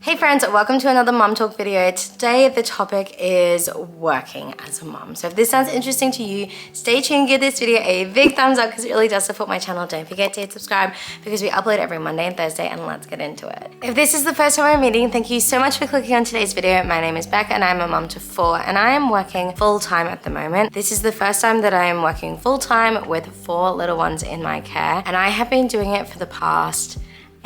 Hey friends, welcome to another Mum Talk video. Today the topic is working as a mum. So if this sounds interesting to you, stay tuned, give this video a big thumbs up because it really does support my channel. Don't forget to hit subscribe because we upload every Monday and Thursday, and let's get into it. If this is the first time we're meeting, thank you so much for clicking on today's video. My name is Becca and I'm a mum to 4 and I am working full-time at the moment. This is the first time that I am working full-time with 4 little ones in my care, and I have been doing it for the past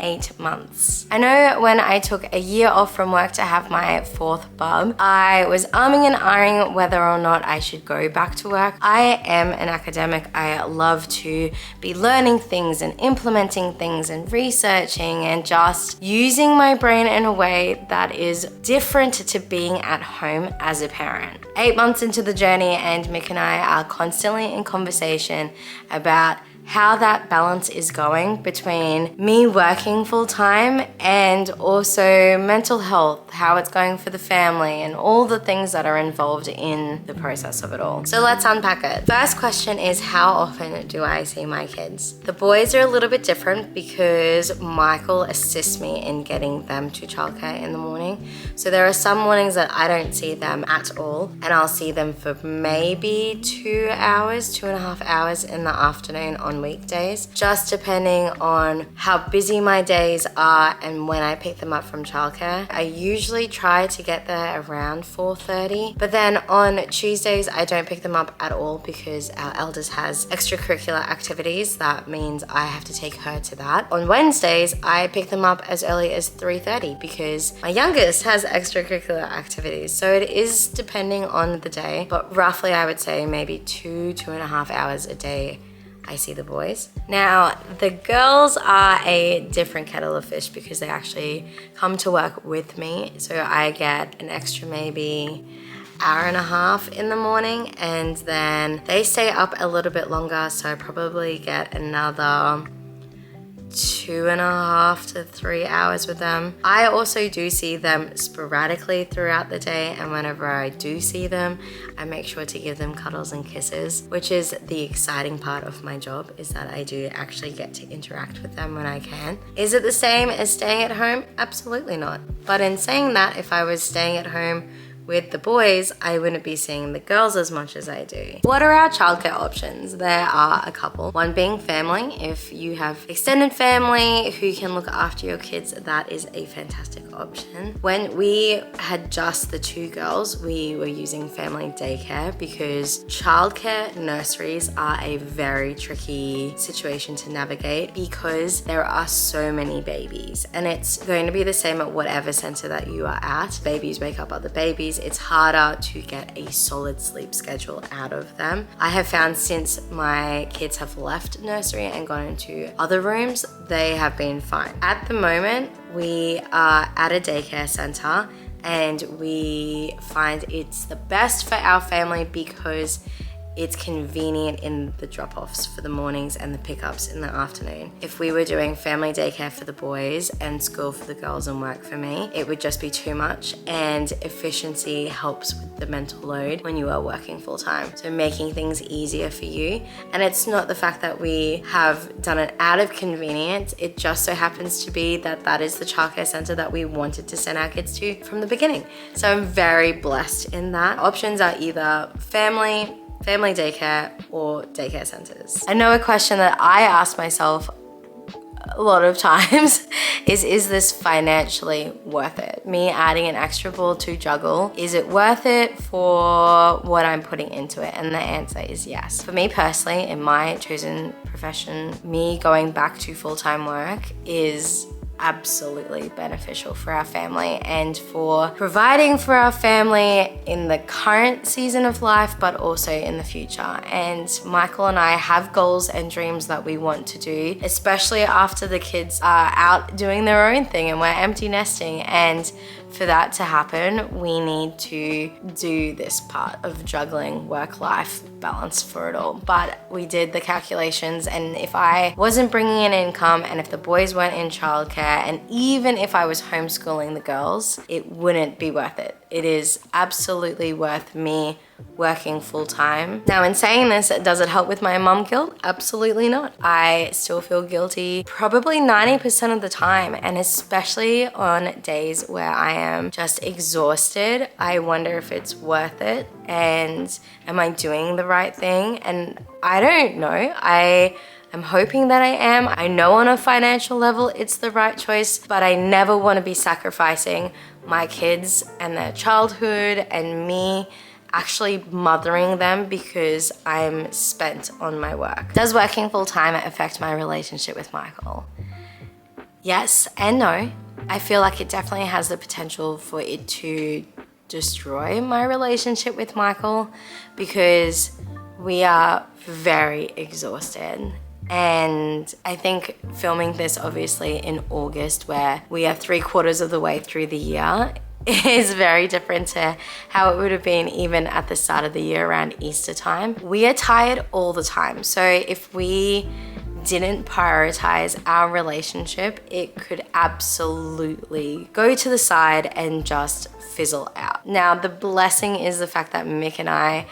8 months. I know when I took a year off from work to have my 4th bub, I was umming and ahhing whether or not I should go back to work. I am an academic. I love to be learning things and implementing things and researching and just using my brain in a way that is different to being at home as a parent. 8 months into the journey, and Mick and I are constantly in conversation about how that balance is going between me working full-time and also mental health, how it's going for the family, and all the things that are involved in the process of it all. So let's unpack it. First question is, how often do I see my kids? The boys are a little bit different because Michael assists me in getting them to childcare in the morning. So there are some mornings that I don't see them at all, and I'll see them for maybe 2 hours, 2.5 hours in the afternoon on weekdays, just depending on how busy my days are and when I pick them up from childcare. I usually try to get there around 4:30, but then on Tuesdays I don't pick them up at all because our eldest has extracurricular activities. That means I have to take her to that. On Wednesdays I pick them up as early as 3:30 because my youngest has extracurricular activities. So it is depending on the day, but roughly I would say maybe 2.5 hours a day I see the boys. Now, the girls are a different kettle of fish because they actually come to work with me. So I get an extra maybe hour and a half in the morning, and then they stay up a little bit longer. So I probably get another 2.5 to 3 hours with them. I also do see them sporadically throughout the day, and whenever I do see them, I make sure to give them cuddles and kisses, which is the exciting part of my job, is that I do actually get to interact with them when I can. Is it the same as staying at home? Absolutely not. But in saying that, if I was staying at home with the boys, I wouldn't be seeing the girls as much as I do. What are our childcare options? There are a couple. One being family. If you have extended family who can look after your kids, that is a fantastic option. When we had just the 2 girls, we were using family daycare because childcare nurseries are a very tricky situation to navigate because there are so many babies, and it's going to be the same at whatever center that you are at. Babies wake up other babies. It's harder to get a solid sleep schedule out of them. I have found since my kids have left nursery and gone into other rooms, they have been fine. At the moment, we are at a daycare center and we find it's the best for our family because it's convenient in the drop-offs for the mornings and the pickups in the afternoon. If we were doing family daycare for the boys and school for the girls and work for me, it would just be too much, and efficiency helps with the mental load when you are working full-time. So making things easier for you. And it's not the fact that we have done it out of convenience, it just so happens to be that that is the childcare center that we wanted to send our kids to from the beginning. So I'm very blessed in that. Options are either family daycare, or daycare centers. I know a question that I ask myself a lot of times is this financially worth it? Me adding an extra ball to juggle, is it worth it for what I'm putting into it? And the answer is yes. For me personally, in my chosen profession, me going back to full-time work is absolutely beneficial for our family and for providing for our family in the current season of life, but also in the future. And Michael and I have goals and dreams that we want to do, especially after the kids are out doing their own thing and we're empty nesting. And for that to happen, we need to do this part of juggling work-life balance for it all. But we did the calculations, and if I wasn't bringing in income and if the boys weren't in childcare, and even if I was homeschooling the girls, it wouldn't be worth it. It is absolutely worth me working full-time. Now, in saying this, does it help with my mom guilt? Absolutely not. I still feel guilty probably 90% of the time, and especially on days where I am just exhausted, I wonder if it's worth it and am I doing the right thing? And I don't know. I'm hoping that I am. I know on a financial level it's the right choice, but I never want to be sacrificing my kids and their childhood and me actually mothering them because I'm spent on my work. Does working full-time affect my relationship with Michael? Yes and no. I feel like it definitely has the potential for it to destroy my relationship with Michael because we are very exhausted. And I think filming this obviously in August, where we are 3/4 of the way through the year, is very different to how it would have been even at the start of the year around Easter time. We are tired all the time. So if we didn't prioritize our relationship, it could absolutely go to the side and just fizzle out. Now, the blessing is the fact that Mick and I,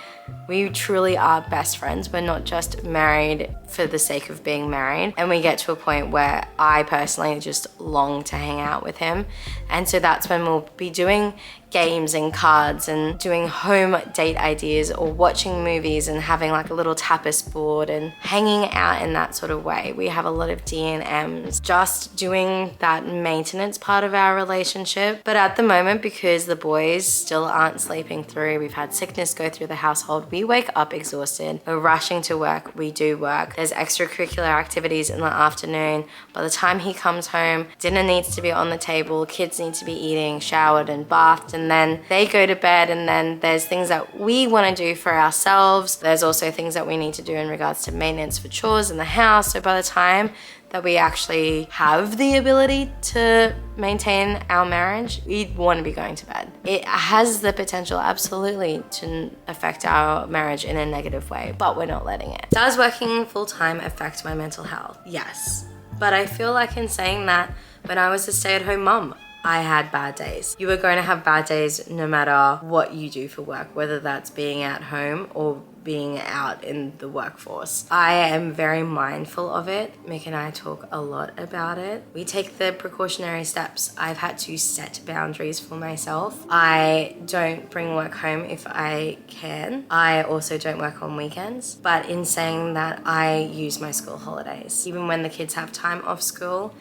we truly are best friends. We're not just married for the sake of being married. And we get to a point where I personally just long to hang out with him. And so that's when we'll be doing games and cards and doing home date ideas or watching movies and having like a little tapas board and hanging out in that sort of way. We have a lot of D&Ms, just doing that maintenance part of our relationship. But at the moment, because the boys still aren't sleeping through, we've had sickness go through the household, we wake up exhausted, we're rushing to work, we do work. There's extracurricular activities in the afternoon. By the time he comes home, dinner needs to be on the table, kids need to be eating, showered and bathed, and then they go to bed, and then there's things that we want to do for ourselves. There's also things that we need to do in regards to maintenance for chores in the house. So by the time that we actually have the ability to maintain our marriage, we want to be going to bed. It has the potential absolutely to affect our marriage in a negative way, but we're not letting it. Does working full-time affect my mental health? Yes. But I feel like in saying that, when I was a stay-at-home mom, I had bad days. You are going to have bad days no matter what you do for work, whether that's being at home or being out in the workforce. I am very mindful of it. Mick and I talk a lot about it. We take the precautionary steps. I've had to set boundaries for myself. I don't bring work home if I can. I also don't work on weekends. But in saying that, I use my school holidays. Even when the kids have time off school,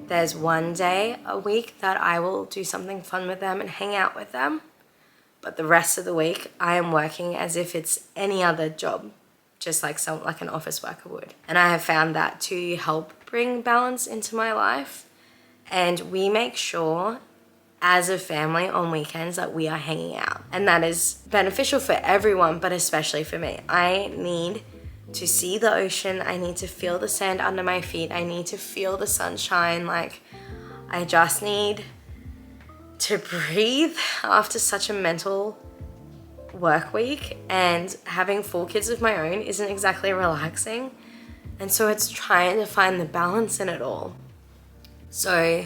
there's one day a week that I will do something fun with them and hang out with them. But the rest of the week, I am working as if it's any other job, just like an office worker would. And I have found that to help bring balance into my life. And we make sure as a family on weekends that we are hanging out. And that is beneficial for everyone, but especially for me. I need to see the ocean. I need to feel the sand under my feet. I need to feel the sunshine. Like, I just need to breathe after such a mental work week, and having 4 kids of my own isn't exactly relaxing. And so it's trying to find the balance in it all. So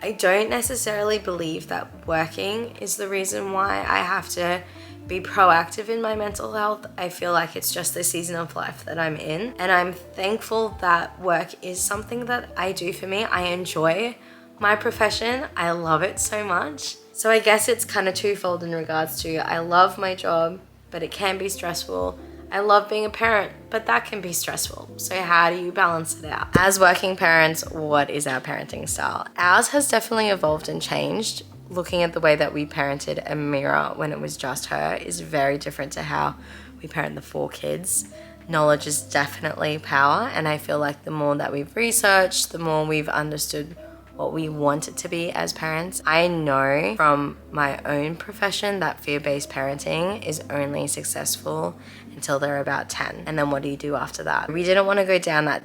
I don't necessarily believe that working is the reason why I have to be proactive in my mental health. I feel like it's just the season of life that I'm in, and I'm thankful that work is something that I do for me. I enjoy my profession. I love it so much. So I guess it's kind of twofold in regards to I love my job, but it can be stressful. I love being a parent, but that can be stressful. So how do you balance it out? As working parents, what is our parenting style? Ours has definitely evolved and changed. Looking at the way that we parented Amira when it was just her is very different to how we parent the 4 kids. Knowledge is definitely power, and I feel like the more that we've researched, the more we've understood what we want it to be as parents. I know from my own profession that fear-based parenting is only successful until they're about 10. And then what do you do after that? We didn't want to go down that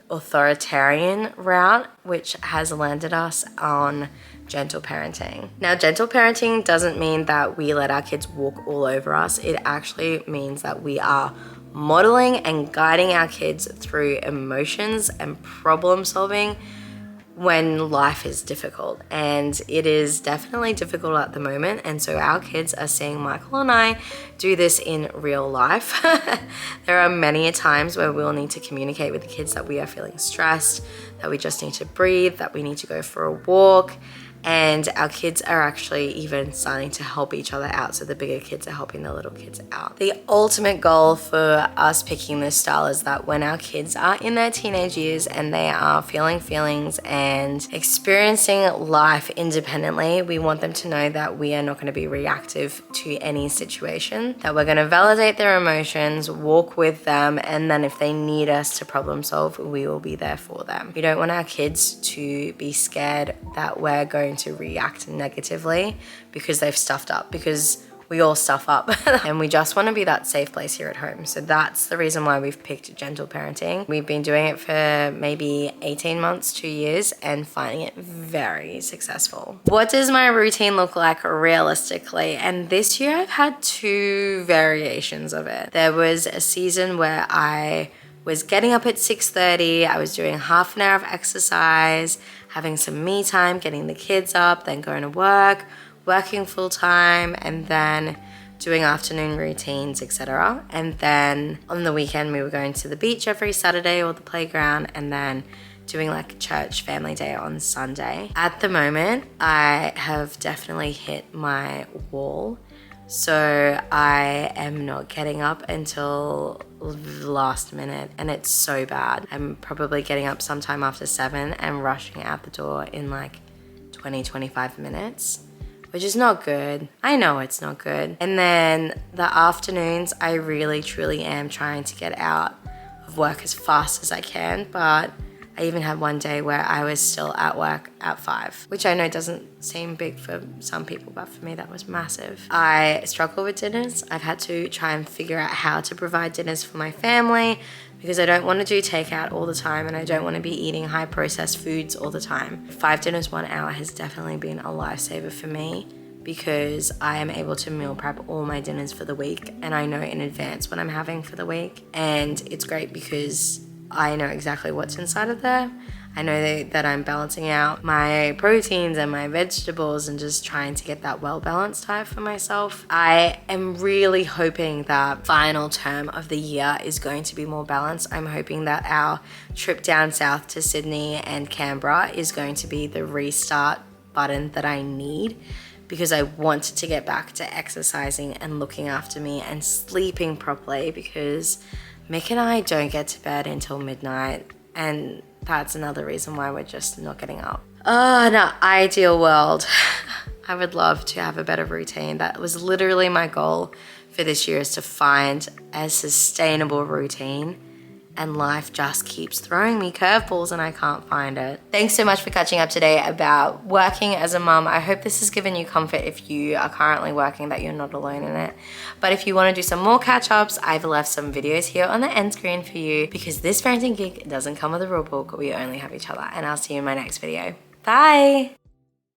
authoritarian route, which has landed us on gentle parenting. Now, gentle parenting doesn't mean that we let our kids walk all over us. It actually means that we are modeling and guiding our kids through emotions and problem solving when life is difficult, and it is definitely difficult at the moment. And so our kids are seeing Michael and I do this in real life. There are many times where we'll need to communicate with the kids that we are feeling stressed, that we just need to breathe, that we need to go for a walk. And our kids are actually even starting to help each other out. So the bigger kids are helping the little kids out. The ultimate goal for us picking this style is that when our kids are in their teenage years and they are feeling feelings and experiencing life independently, we want them to know that we are not going to be reactive to any situation, that we're going to validate their emotions, walk with them, and then if they need us to problem solve, we will be there for them. We don't want our kids to be scared that we're going to react negatively because they've stuffed up, because we all stuff up and we just want to be that safe place here at home. So that's the reason why we've picked gentle parenting. We've been doing it for maybe 18 months, 2 years, and finding it very successful. What does my routine look like realistically? And this year I've had 2 variations of it. There was a season where I was getting up at 6:30, I was doing half an hour of exercise, having some me time, getting the kids up, then going to work, working full time, and then doing afternoon routines, etc. And then on the weekend we were going to the beach every Saturday or the playground, and then doing like a church family day on Sunday. At the moment, I have definitely hit my wall. So I am not getting up until last minute, and it's so bad. I'm probably getting up sometime after 7 and rushing out the door in like 20-25 minutes, which is not good. I know it's not good. And then the afternoons, I really truly am trying to get out of work as fast as I can, but I even had one day where I was still at work at 5, which I know doesn't seem big for some people, but for me that was massive. I struggle with dinners. I've had to try and figure out how to provide dinners for my family because I don't want to do takeout all the time and I don't want to be eating high processed foods all the time. 5 dinners 1 hour has definitely been a lifesaver for me because I am able to meal prep all my dinners for the week and I know in advance what I'm having for the week. And it's great because I know exactly what's inside of there. I know that I'm balancing out my proteins and my vegetables and just trying to get that well-balanced diet for myself. I am really hoping that final term of the year is going to be more balanced. I'm hoping that our trip down south to Sydney and Canberra is going to be the restart button that I need, because I want to get back to exercising and looking after me and sleeping properly, because Mick and I don't get to bed until midnight, and that's another reason why we're just not getting up. Oh, in an ideal world, I would love to have a better routine. That was literally my goal for this year, is to find a sustainable routine, and life just keeps throwing me curveballs and I can't find it. Thanks so much for catching up today about working as a mum. I hope this has given you comfort if you are currently working, that you're not alone in it. But if you want to do some more catch-ups, I've left some videos here on the end screen for you, because this parenting gig doesn't come with a rule book. We only have each other, and I'll see you in my next video. Bye.